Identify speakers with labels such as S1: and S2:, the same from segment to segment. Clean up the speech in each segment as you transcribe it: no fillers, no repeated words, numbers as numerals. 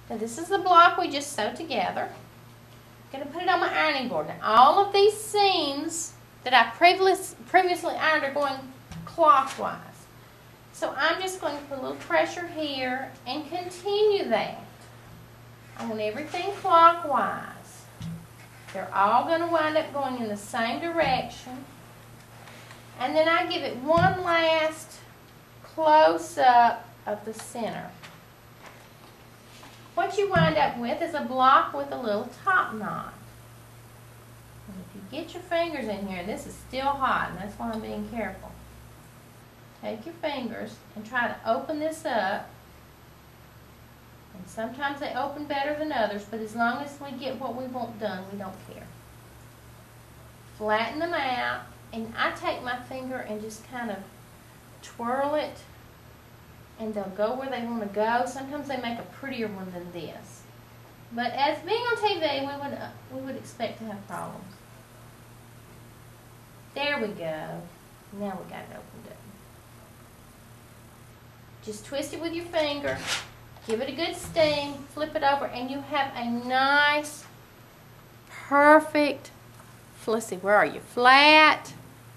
S1: Now this is the block we just sewed together. I'm going to put it on my ironing board. Now all of these seams that I previously ironed are going clockwise. So I'm just going to put a little pressure here and continue that. I want everything clockwise. They're all going to wind up going in the same direction. And then I give it one last close-up of the center. What you wind up with is a block with a little top knot. And if you get your fingers in here, and this is still hot, and that's why I'm being careful. Take your fingers and try to open this up. And sometimes they open better than others, but as long as we get what we want done, we don't care. Flatten them out, and I take my finger and just kind of twirl it, and they'll go where they want to go. Sometimes they make a prettier one than this. But as being on TV, we would expect to have problems. There we go. Now we got it opened up. Just twist it with your finger. Give it a good steam, flip it over, and you have a nice, perfect, let's see, where are you? Flat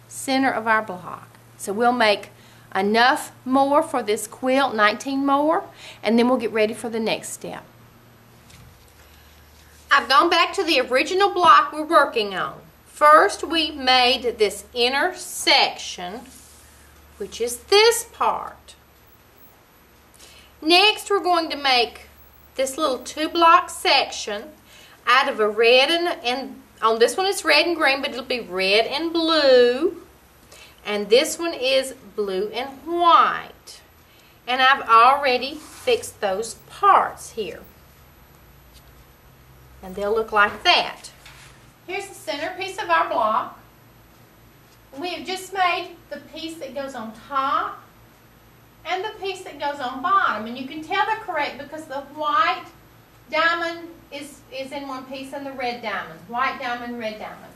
S1: center of our block. So we'll make enough more for this quilt, 19 more, and then we'll get ready for the next step. I've gone back to the original block we're working on. First, we made this inner section, which is this part. Next, we're going to make this little 2-block section out of a red and on this one it's red and green, but it'll be red and blue. And this one is blue and white. And I've already fixed those parts here. And they'll look like that. Here's the centerpiece of our block. We have just made the piece that goes on top and the piece that goes on bottom, and you can tell they're correct because the white diamond is in one piece and the red diamond. White diamond, red diamond.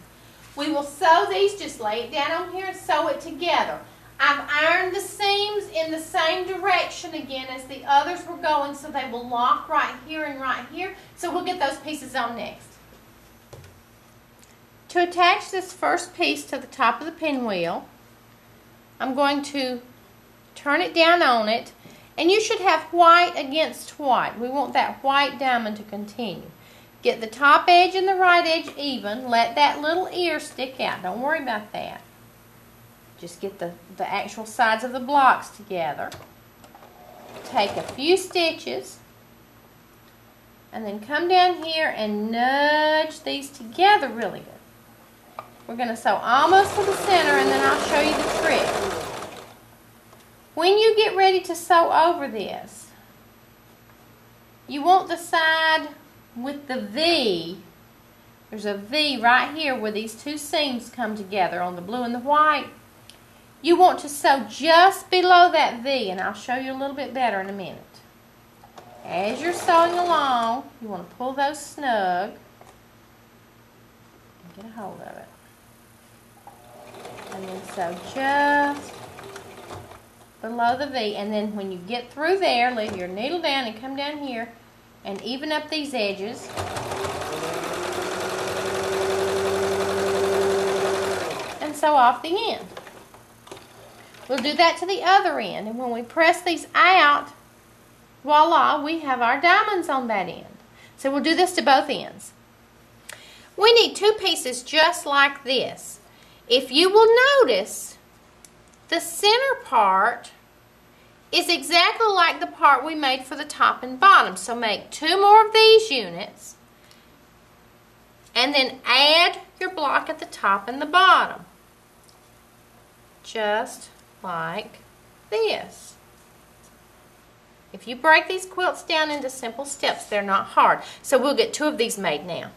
S1: We will sew these, just lay it down on here and sew it together. I've ironed the seams in the same direction again as the others were going, so they will lock right here and right here. So we'll get those pieces on next. To attach this first piece to the top of the pinwheel, I'm going to turn it down on it, and you should have white against white. We want that white diamond to continue. Get the top edge and the right edge even. Let that little ear stick out. Don't worry about that. Just get the actual sides of the blocks together. Take a few stitches, and then come down here and nudge these together really good. We're going to sew almost to the center, and then I'll show you the trick. When you get ready to sew over this, you want the side with the V. There's a V right here where these two seams come together on the blue and the white. You want to sew just below that V, and I'll show you a little bit better in a minute. As you're sewing along, you want to pull those snug and get a hold of it. And then sew just below the V, and then when you get through there, lay your needle down and come down here and even up these edges. And sew off the end. We'll do that to the other end, and when we press these out, voila, we have our diamonds on that end. So we'll do this to both ends. We need two pieces just like this. If you will notice, the center part is exactly like the part we made for the top and bottom. So make 2 more of these units and then add your block at the top and the bottom. Just like this. If you break these quilts down into simple steps, they're not hard. So we'll get 2 of these made now.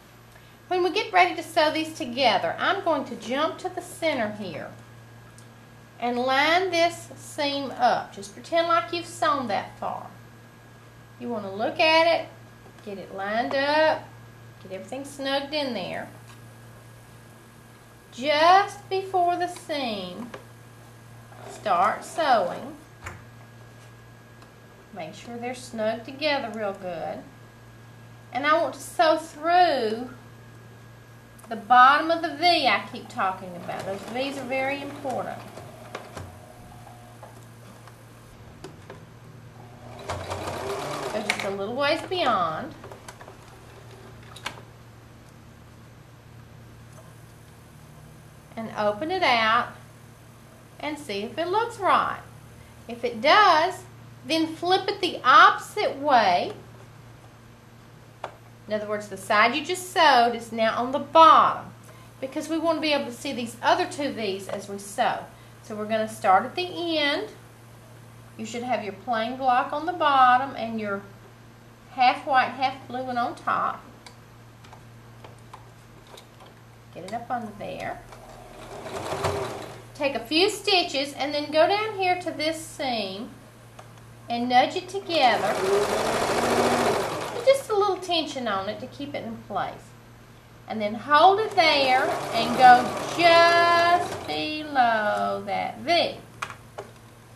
S1: When we get ready to sew these together, I'm going to jump to the center here and line this seam up. Just pretend like you've sewn that far. You want to look at it, get it lined up, get everything snugged in there. Just before the seam, start sewing. Make sure they're snug together real good. And I want to sew through the bottom of the V I keep talking about. Those V's are very important. Go just a little ways beyond. And open it out and see if it looks right. If it does, then flip it the opposite way. In other words, the side you just sewed is now on the bottom because we want to be able to see these other two V's as we sew. So we're going to start at the end. You should have your plain block on the bottom and your half white, half blue one on top. Get it up under there. Take a few stitches and then go down here to this seam and nudge it together. Just a little tension on it to keep it in place. And then hold it there and go just below that V.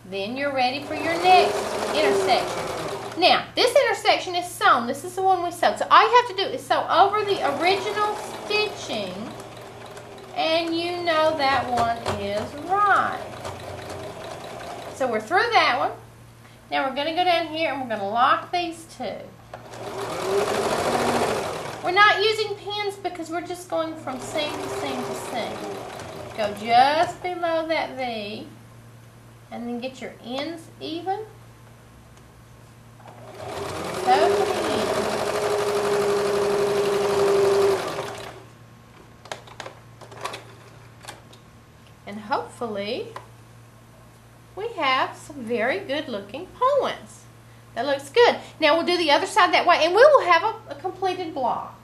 S1: Then you're ready for your next intersection. Now, this intersection is sewn. This is the one we sewed. So all you have to do is sew over the original stitching, and you know that one is right. So we're through that one. Now we're going to go down here and we're going to lock these two. We're not using pins because we're just going from seam to seam to seam. Go just below that V and then get your ends even. Sew to the end. And hopefully we have some very good looking points. That looks good. Now we'll do the other side that way and we will have a completed block.